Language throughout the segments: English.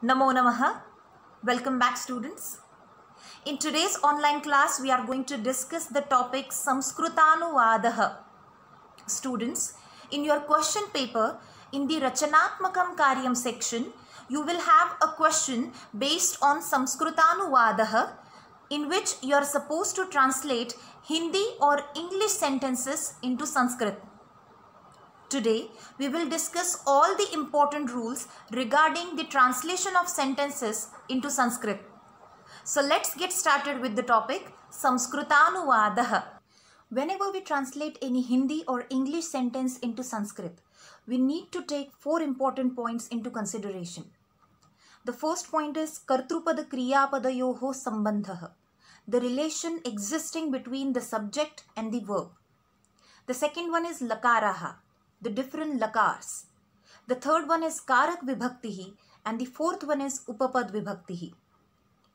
Namo Namaha. Welcome back, students. In today's online class, we are going to discuss the topic Samskrutanuvadaha. Students, in your question paper, in the Rachanatmakam Karyam section, you will have a question based on Samskrutanuvadaha, in which you are supposed to translate Hindi or English sentences into Sanskrit. Today, we will discuss all the important rules regarding the translation of sentences into Sanskrit. So let's get started with the topic Samskrutanuvadaha. Whenever we translate any Hindi or English sentence into Sanskrit, we need to take four important points into consideration. The first point is Kartrupada Kriyapadayoho Sambandhaha, the relation existing between the subject and the verb. The second one is Lakaraha, the different lakars. The third one is Karak Vibhaktihi, and the fourth one is Upapad Vibhaktihi.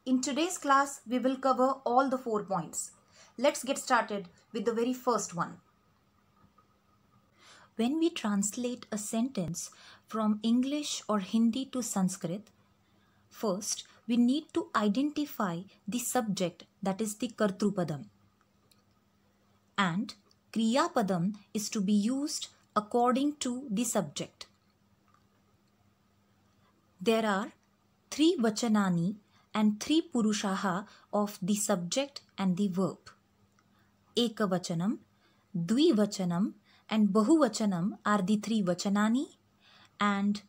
In today's class, we will cover all the 4 points. Let's get started with the very first one. When we translate a sentence from English or Hindi to Sanskrit, first we need to identify the subject, that is the Kartrupadam. And Kriyapadam is to be used according to the subject. There are 3 Vachanani and 3 Purushaha of the subject and the verb. Ekavachanam, Dvivachanam and Bahuvachanam are the 3 Vachanani, and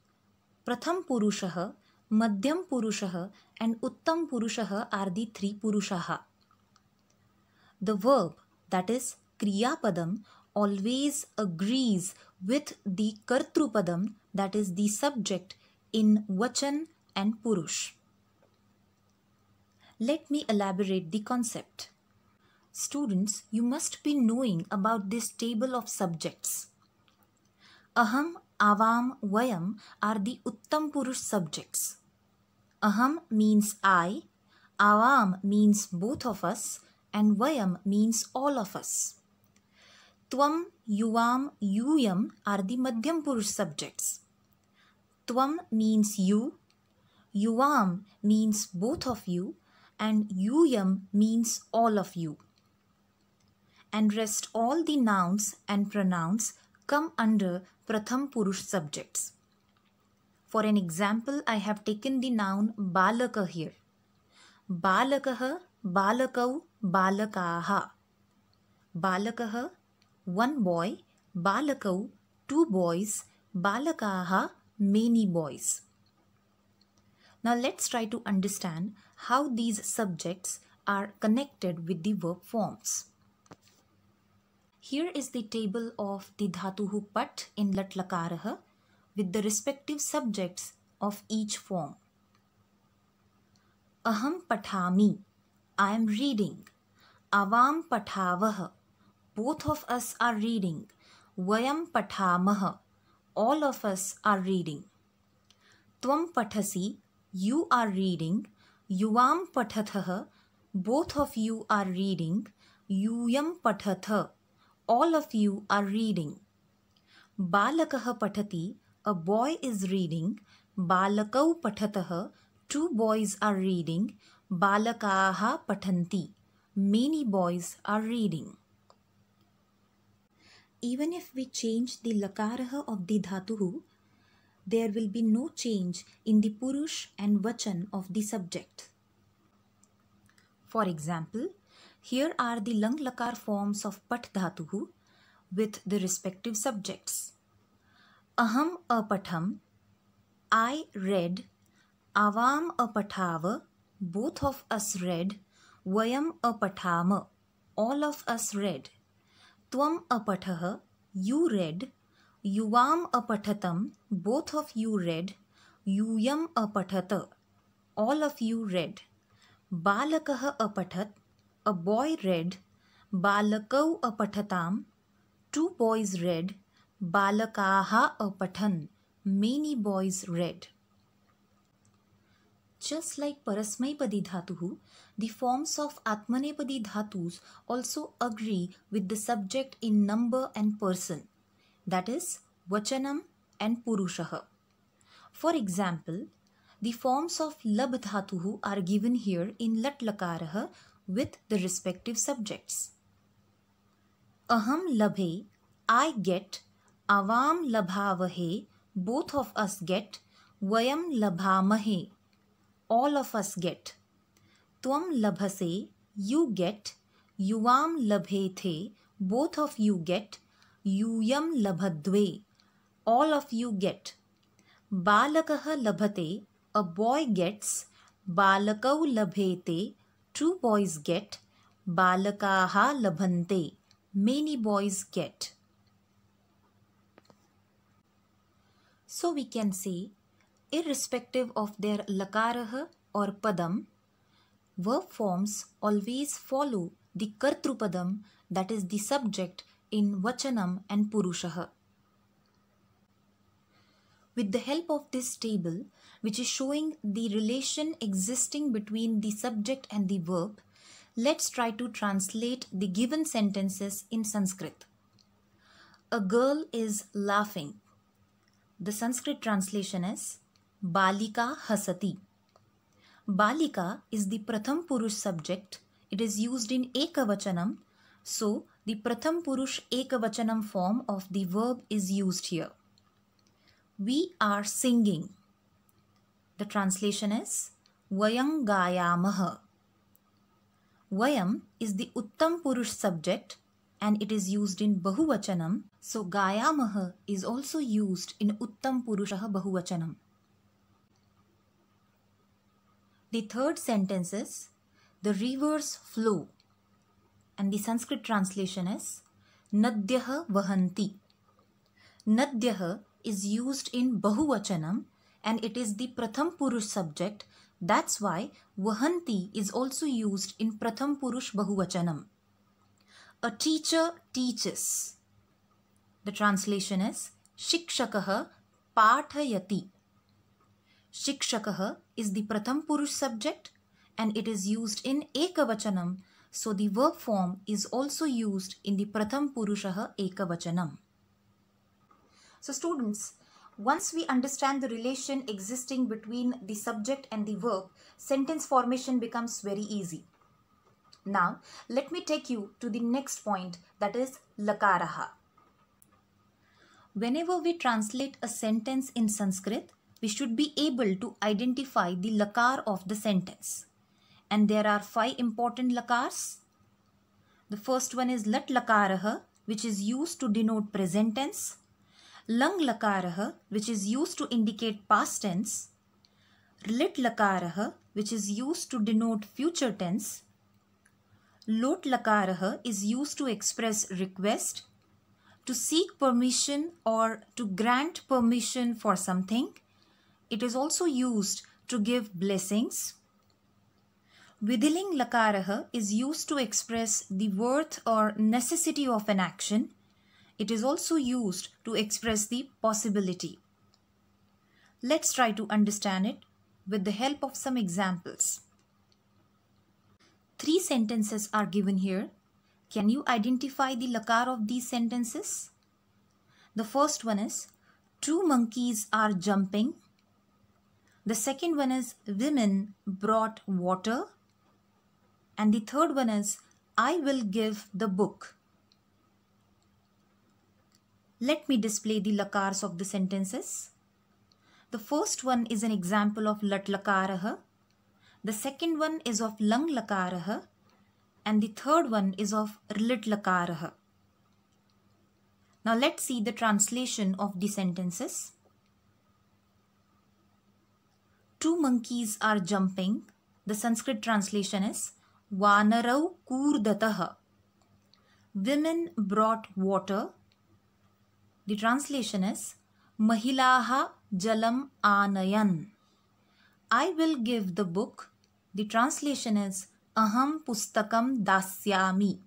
Pratham Purushaha, Madhyam Purushaha and Uttam Purushaha are the 3 Purushaha. The verb, that is Kriyapadam, always agrees with the Kartrupadam, that is the subject, in Vachan and Purush. Let me elaborate the concept. Students, you must be knowing about this table of subjects. Aham, Avam, Vayam are the Uttam Purush subjects. Aham means I, Avam means both of us, and Vayam means all of us. Tvam, Yuvam, Yuyam are the Madhyam Purush subjects. Tvam means you, Yuvam means both of you, and Yuyam means all of you. And rest all the nouns and pronouns come under Pratham Purush subjects. For an example, I have taken the noun Balaka here. Balakaha, Balakau, Balakaha. Balakaha, 1 boy, Balakau, 2 boys, Balakaha, many boys. Now let's try to understand how these subjects are connected with the verb forms. Here is the table of the Dhatuhu Pat in Lat Lakaraha with the respective subjects of each form. Aham Pathami, I am reading. Avam Patavaha, both of us are reading. Vayam Pathamaha, all of us are reading. Tvam Pathasi, you are reading. Yuvam Pathathaha, both of you are reading. Yuyam Pathatha, all of you are reading. Balakaha Pathati, a boy is reading. Balakau Pathataha, 2 boys are reading. Balakaha Pathanti, many boys are reading. Even if we change the Lakaraha of the Dhatuhu, there will be no change in the Purush and Vachan of the subject. For example, here are the Lang Lakar forms of Pat Dhatuhu with the respective subjects. Aham Apatham, I read. Avam Apathava, both of us read. Vayam Apathama, all of us read. Tvam Apathaha, you read. Yuvam Apathatam, both of you read. Yuyam Apathata, all of you read. Balakaha Apathat, a boy read. Balakau Apathatam, 2 boys read. Balakaha Apathan, many boys read. Just like Parasmaipadi Dhatuhu, the forms of Atmanepadi Dhatus also agree with the subject in number and person, that is Vachanam and Purushaha. For example, The forms of lab dhatuhu are given here in lat lakarah with the respective subjects. Aham labhe, I get, avam labhavahe, both of us get, vayam labhamahe, all of us get. Tvam labhase, you get, yuvam labhethe, both of you get, yuyam labhadve, all of you get. Balakah labhate, a boy gets, balakau labhete, two boys get, balakaha labhante, many boys get. So we can say, irrespective of their lakarah or padam, verb forms always follow the kartrupadam, that is the subject in vachanam and purushah. With the help of this table, which is showing the relation existing between the subject and the verb, let's try to translate the given sentences in Sanskrit. A girl is laughing. The Sanskrit translation is Balika hasati. Balika is the Pratham Purush subject. It is used in Ekavachanam. So, the Pratham Purush Ekavachanam form of the verb is used here. We are singing. The translation is Vayam Gayamaha. Vayam is the Uttam Purush subject and it is used in Bahuvachanam. So Gayamaha is also used in Uttam Purushaha Bahuvachanam. The third sentence is the rivers flow and the Sanskrit translation is Nadyaha Vahanti. Nadyaha is used in Bahuvachanam and it is the Pratham Purush subject. That's why Vahanti is also used in Pratham Purush Bahuvachanam. A teacher teaches. The translation is Shikshakaha Pathayati. Shikshakaha is the Pratham Purush subject and it is used in Ekavachanam. So the verb form is also used in the Pratham Purushaha Ekavachanam. So students, once we understand the relation existing between the subject and the verb, sentence formation becomes very easy. Now, let me take you to the next point, that is lakaraha. Whenever we translate a sentence in Sanskrit, we should be able to identify the lakar of the sentence. And there are 5 important lakars. The first one is lat lakaraha, which is used to denote present tense. Lang lakaraha, which is used to indicate past tense. Lit lakaraha, which is used to denote future tense. Lot lakaraha is used to express request, to seek permission or to grant permission for something. It is also used to give blessings. Vidiling lakaraha is used to express the worth or necessity of an action. It is also used to express the possibility. Let's try to understand it with the help of some examples. 3 sentences are given here. Can you identify the lakar of these sentences? The first one is 2 monkeys are jumping. The second one is women brought water. And the third one is I will give the book. Let me display the lakars of the sentences. The first one is an example of lat lakaraha. The second one is of lang lakaraha. And the third one is of lit lakaraha. Now let's see the translation of the sentences. 2 monkeys are jumping. The Sanskrit translation is Vanarau Kurdataha. Women brought water. The translation is Mahilaha Jalam Anayan. I will give the book. The translation is Aham Pustakam Dasyami.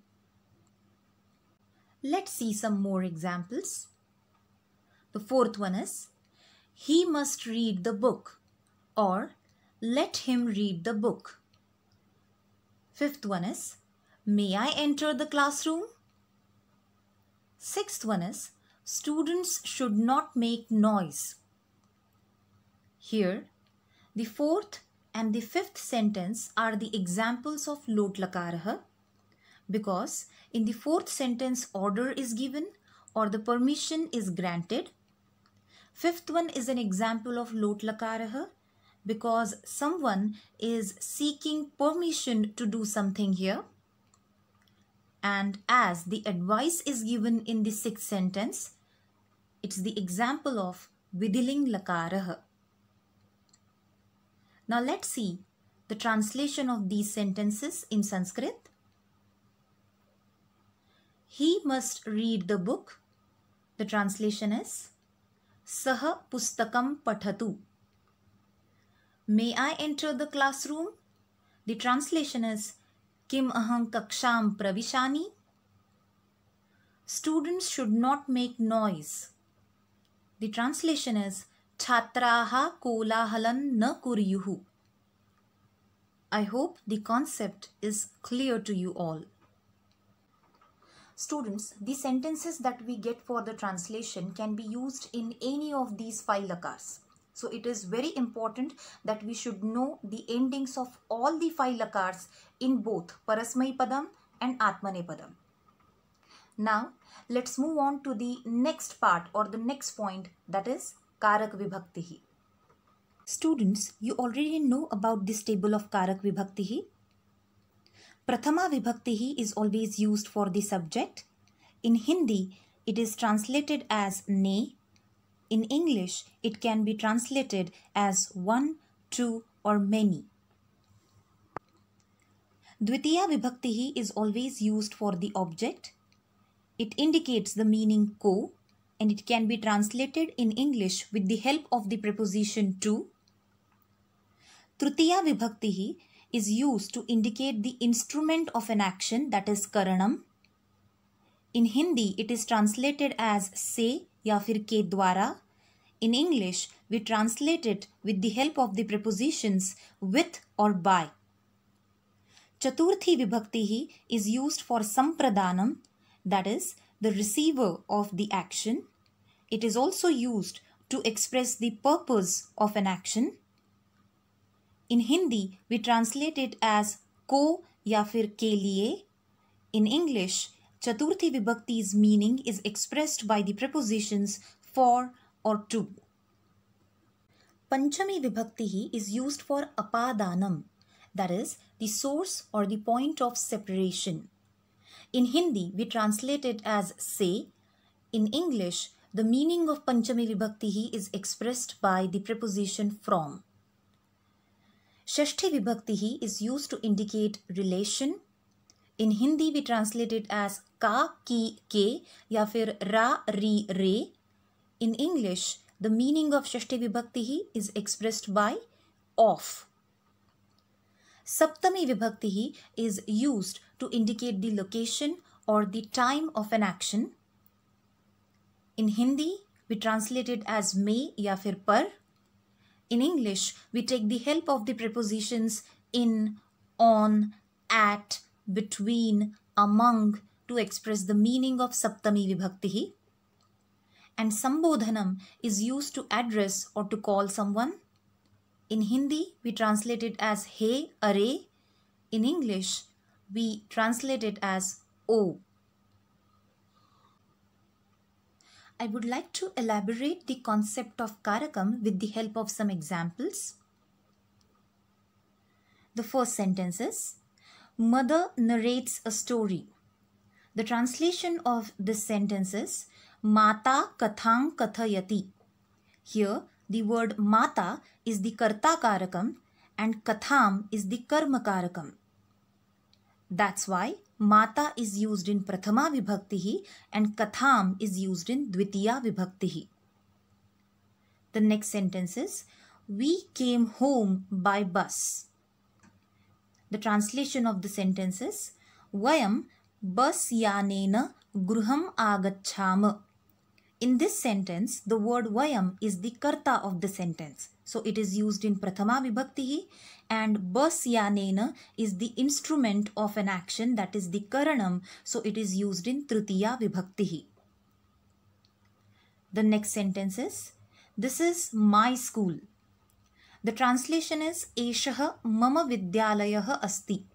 Let's see some more examples. The fourth one is He must read the book or let him read the book. Fifth one is May I enter the classroom? Sixth one is Students should not make noise. Here, The fourth and the fifth sentence are the examples of lot lakarah, because in the fourth sentence order is given or the permission is granted. Fifth one is an example of lot lakarah because someone is seeking permission to do something here. And as the advice is given in the sixth sentence, it's the example of vidiling lakarah. Now let's see the translation of these sentences in Sanskrit. He must read the book. The translation is Saha pustakam pathatu. May I enter the classroom? The translation is Kim aham kaksham pravishani. Students should not make noise. The translation is Chhatraha kolahalan na kuryuhu. I hope the concept is clear to you all. Students, the sentences that we get for the translation can be used in any of these 5 lakars. So it is very important that we should know the endings of all the 5 lakars in both Parasmai Padam and Atmanepadam. Now let's move on to the next part or the next point, that is Karak Vibhaktihi. Students, you already know about this table of Karak Vibhaktihi. Prathama Vibhaktihi is always used for the subject. In Hindi, it is translated as ne. In English, it can be translated as one, two, or many. Dvitiya Vibhaktihi is always used for the object. It indicates the meaning ko, and it can be translated in English with the help of the preposition to. Tritiya Vibhaktihi is used to indicate the instrument of an action, that is karanam. In Hindi, it is translated as se ya fir ke dwara. In English, we translate it with the help of the prepositions with or by. Chaturthi Vibhaktihi is used for sampradanam, that is the receiver of the action. It is also used to express the purpose of an action. In Hindi, we translate it as ko ya fir ke liye. In English, Chaturthi Vibhakti's meaning is expressed by the prepositions for or to. Panchami Vibhaktihi is used for apadanam, that is the source or the point of separation. In Hindi, we translate it as se. In English, the meaning of Panchami Vibhaktihi is expressed by the preposition from. Shashti Vibhaktihi is used to indicate relation. In Hindi, we translate it as ka, ki, ke, ya fir ra, ri, re. In English, the meaning of Shashti Vibhaktihi is expressed by of. Saptami Vibhaktihi is used to indicate the location or the time of an action. In Hindi, we translate it as mein ya fir par. In English, we take the help of the prepositions in, on, at, between, among to express the meaning of Saptami Vibhaktihi. And Sambodhanam is used to address or to call someone. In Hindi, we translate it as hey, are. In English, we translate it as oh. I would like to elaborate the concept of Karakam with the help of some examples. The first sentence is, Mother narrates a story. The translation of this sentence is, Mata kathang kathayati. Here, the word Mata is the Karta Karakam and Katham is the Karma Karakam. That's why Mata is used in Prathama Vibhaktihi and Katham is used in Dvitiya Vibhaktihi. The next sentence is, we came home by bus. The translation of the sentence is, Vayam bus yanena gruham agachhama. In this sentence, the word Vayam is the Karta of the sentence. So it is used in Prathama Vibhaktihi and bus yanena is the instrument of an action, that is the Karanam. So it is used in Tritiya Vibhaktihi. The next sentence is, this is my school. The translation is Eshah mama vidyalayah asti.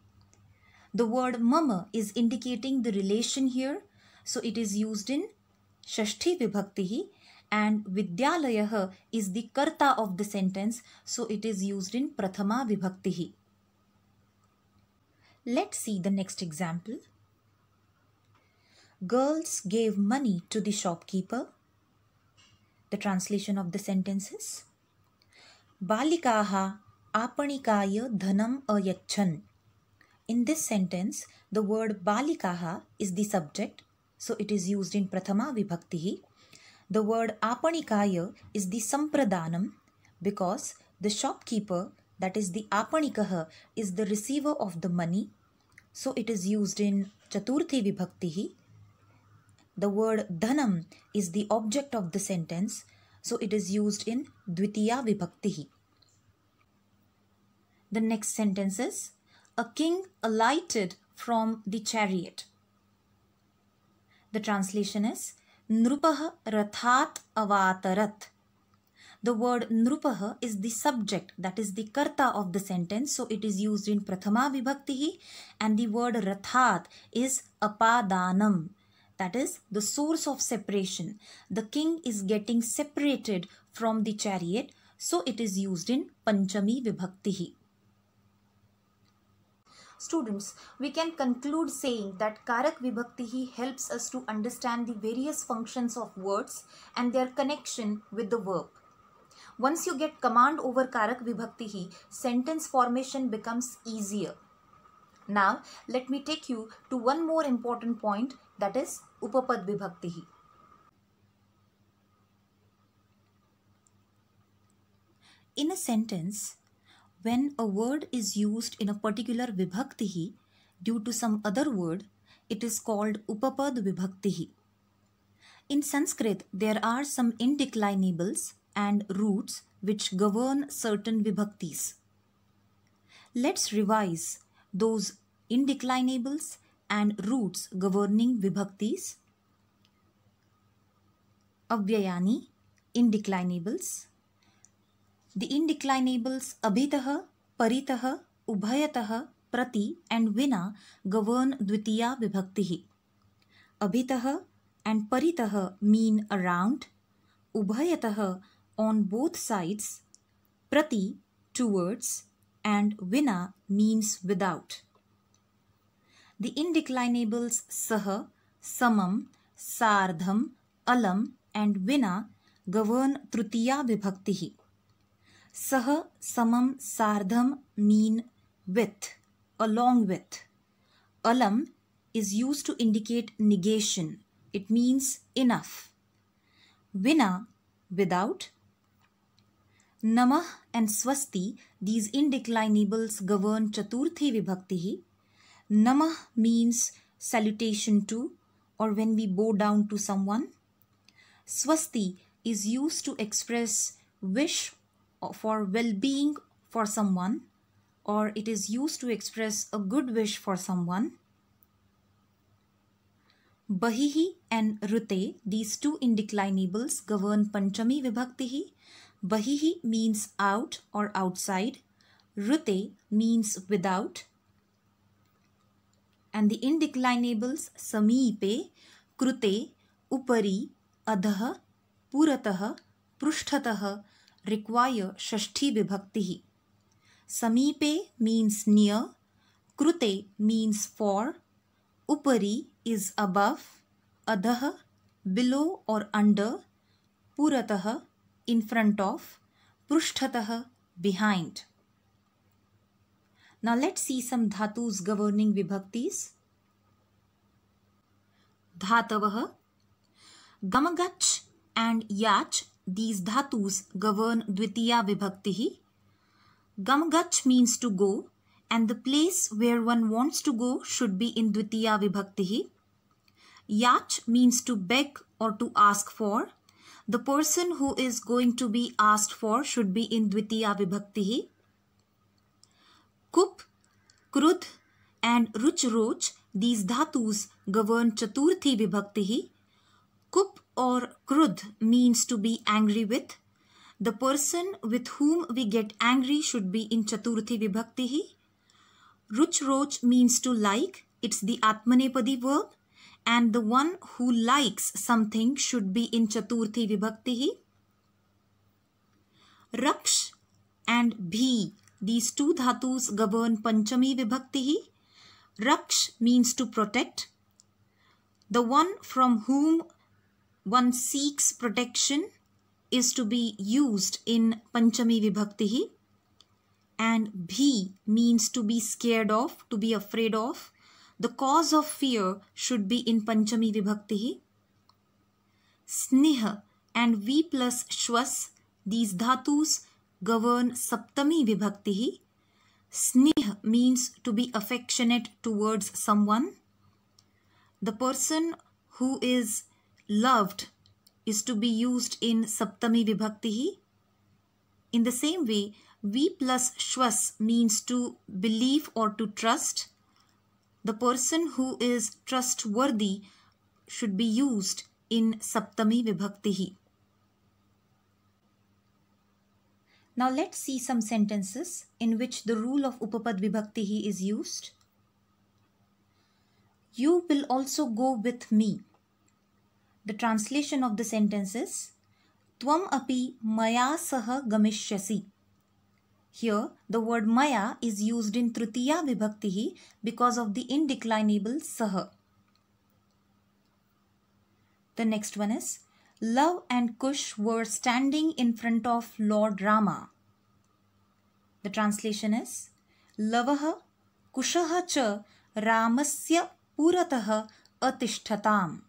The word mama is indicating the relation here, so it is used in Shashti Vibhakti, and Vidyalayah is the karta of the sentence, so it is used in Prathama Vibhakti. Let's see the next example. Girls gave money to the shopkeeper. The translation of the sentence is Balikaha apanikaya dhanam ayachan. In this sentence, the word balikaha is the subject, so it is used in Prathama Vibhakti. The word apanikaya is the sampradanam because the shopkeeper, that is the apanikaha, is the receiver of the money, so it is used in Chaturthi Vibhakti. The word dhanam is the object of the sentence, so it is used in Dvitiya Vibhakti. The next sentence is a king alighted from the chariot. The translation is Nrupaha rathat avatarat. The word Nrupaha is the subject, that is the karta of the sentence, so it is used in Prathama Vibhakti, and the word rathat is apadanam, that is the source of separation. The king is getting separated from the chariot, so it is used in Panchami Vibhakti. Students, we can conclude saying that Karak Vibhakti helps us to understand the various functions of words and their connection with the verb. Once you get command over Karak Vibhakti, sentence formation becomes easier. Now, let me take you to one more important point, that is Upapad Vibhakti. In a sentence, when a word is used in a particular Vibhakti due to some other word, it is called Upapad Vibhakti. In Sanskrit, there are some indeclinables and roots which govern certain Vibhaktis. Let's revise those indeclinables and roots governing Vibhaktis. Avyayani, indeclinables. The indeclinables abhitaha, paritaha, ubhayataha, prati and vina govern Dvitiya Vibhakti. Abhitaha and paritaha mean around, ubhayataha on both sides, prati towards, and vina means without. The indeclinables saha, samam, sardham, alam and vina govern Tritiya Vibhakti. Saha, samam, sardham mean with, along with. Alam is used to indicate negation. It means enough. Vina, without. Namah and swasti, these indeclinables govern Chaturthi Vibhakti. Namah means salutation to, or when we bow down to someone. Swasti is used to express wish for well-being for someone, or it is used to express a good wish for someone. Bahihi and Rute, these two indeclinables govern Panchami Vibhakti. Bahihi means out or outside. Rute means without. And the indeclinables Samipe, Krute, Upari, Adha, Purataha, Prushtataha require Shashti Vibhakti. Samipe means near, Krute means for, Upari is above, Adha below or under, Purataha in front of, Prushtataha behind. Now let's see some dhatus governing Vibhaktis. Dhatavaha, Gamagach and Yach, these dhatus govern Dvitiya Vibhakti. Gamagach means to go, and the place where one wants to go should be in Dvitiya Vibhakti. Yach means to beg or to ask for. The person who is going to be asked for should be in Dvitiya Vibhakti. Kup, Krudh and Ruchroch, these dhatus govern Chaturthi Vibhakti. Kup or Krudh means to be angry with. The person with whom we get angry should be in Chaturthi Vibhakti. Ruch roch means to like. It's the Atmanepadi verb. And the one who likes something should be in Chaturthi Vibhakti. Raksh and bhi, these two dhatus govern Panchami Vibhakti. Raksh means to protect. The one from whom one seeks protection is to be used in Panchami Vibhakti. And bhi means to be scared of, to be afraid of. The cause of fear should be in Panchami Vibhakti. Sneha and v plus shwas, these dhatus govern Saptami Vibhakti. Sneha means to be affectionate towards someone. The person who is loved is to be used in Saptami Vibhakti. In the same way, v plus shwas means to believe or to trust. The person who is trustworthy should be used in Saptami Vibhakti. Now let's see some sentences in which the rule of Upapad Vibhakti is used. You will also go with me. The translation of the sentence is Tvam api maya saha gamishyasi. Here the word maya is used in Tritiya Vibhakti because of the indeclinable saha. The next one is Love and Kush were standing in front of Lord Rama. The translation is Lavaha Kushaha cha Ramasya Purataha Atishtatam.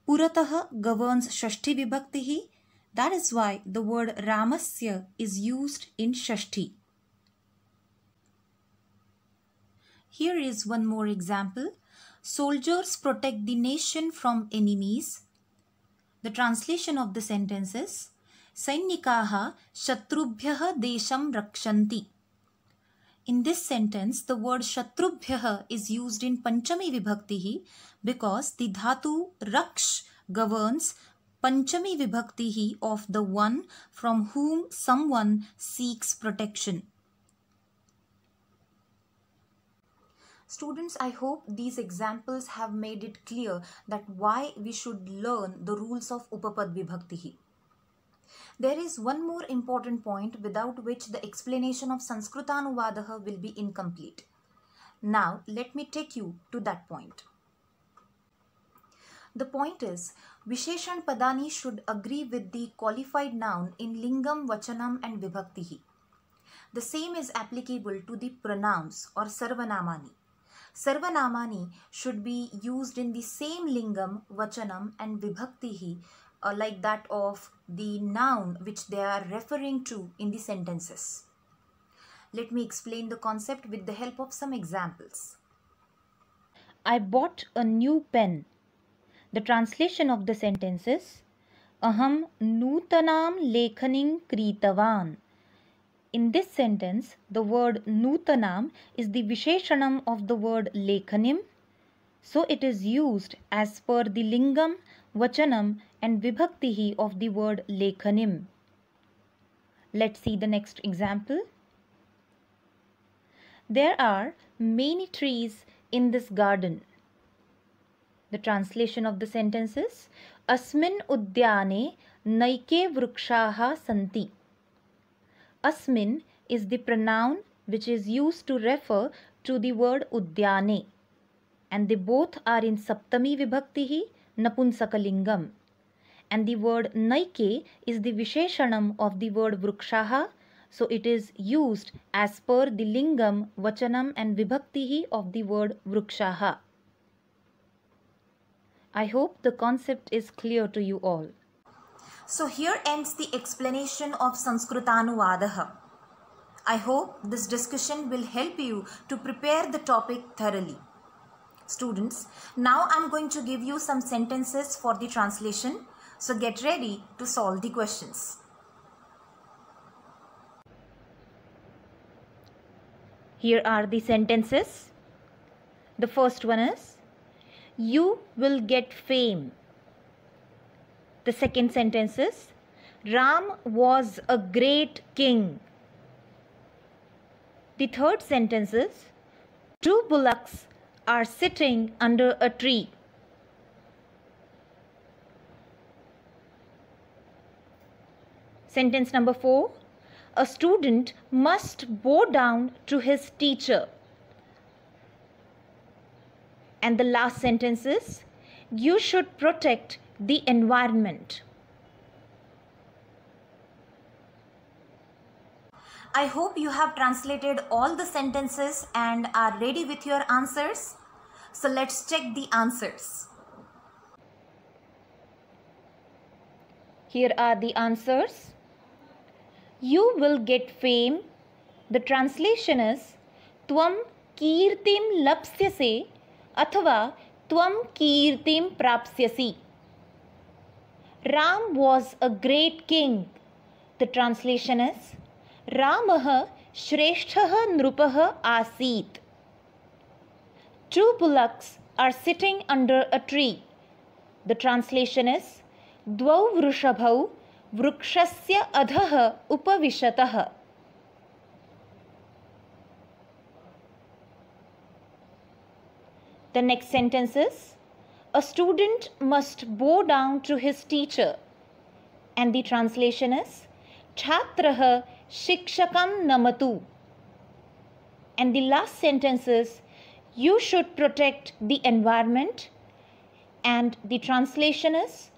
Purataha governs Shashti Vibhakti. That is why the word Ramasya is used in Shashti. Here is one more example. Soldiers protect the nation from enemies. The translation of the sentence is Sainnikaha Shatrubhyaha Desham Rakshanti. In this sentence, the word Shatrubhyaha is used in Panchami Vibhakti because the dhatu Raksh governs Panchami Vibhakti of the one from whom someone seeks protection. Students, I hope these examples have made it clear that why we should learn the rules of Upapad Vibhakti. There is one more important point without which the explanation of Sanskritanuvadaha will be incomplete. Now, let me take you to that point. The point is, Visheshan Padani should agree with the qualified noun in Lingam, Vachanam and Vibhakti. The same is applicable to the pronouns or Sarvanamani. Sarvanamani should be used in the same Lingam, Vachanam and Vibhakti like that of the noun which they are referring to in the sentences. Let me explain the concept with the help of some examples. I bought a new pen. The translation of the sentence is Aham Nutanam Lekhanim Kritavan. In this sentence, the word Nutanam is the Visheshanam of the word Lekhanim. So it is used as per the Lingam, Vachanam and Vibhakti of the word Lekhanim. Let's see the next example. There are many trees in this garden. The translation of the sentence is Asmin Udyane Naike Vrukshaha Santi. Asmin is the pronoun which is used to refer to the word Udyane, and they both are in Saptami Vibhakti Napunsakalingam, and the word Naike is the Visheshanam of the word Vrukshaha, so it is used as per the Lingam, Vachanam and Vibhakti of the word Vrukshaha. I hope the concept is clear to you all. So here ends the explanation of Sanskritanuvadaha. I hope this discussion will help you to prepare the topic thoroughly. Students, now I am going to give you some sentences for the translation. So get ready to solve the questions. Here are the sentences. The first one is, you will get fame. The second sentence is, Ram was a great king. The third sentence is, two bullocks are sitting under a tree. Sentence number 4. A student must bow down to his teacher. And the last sentence is, you should protect the environment. I hope you have translated all the sentences and are ready with your answers. So let's check the answers. Here are the answers. You will get fame. The translation is, Tvam kirtim lapsyase athava Tvam kirtim prapsyasi. Ram was a great king. The translation is, Ramah Shresthaha Nrupaha Asit. Two bullocks are sitting under a tree. The translation is, Dvau Vrushabhau Vrukshasya Adhaha Upavishatah. The next sentence is, a student must bow down to his teacher. And the translation is, Chhatraha Shikshakam Namatu. And the last sentence is, you should protect the environment. And the translation is,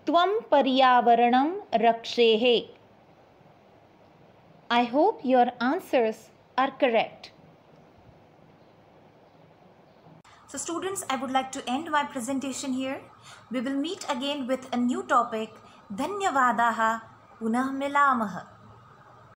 Tvam Paryavaranam Rakshehe. I hope your answers are correct. So students, I would like to end my presentation here. We will meet again with a new topic. Dhanyavadaha. Punah milamah.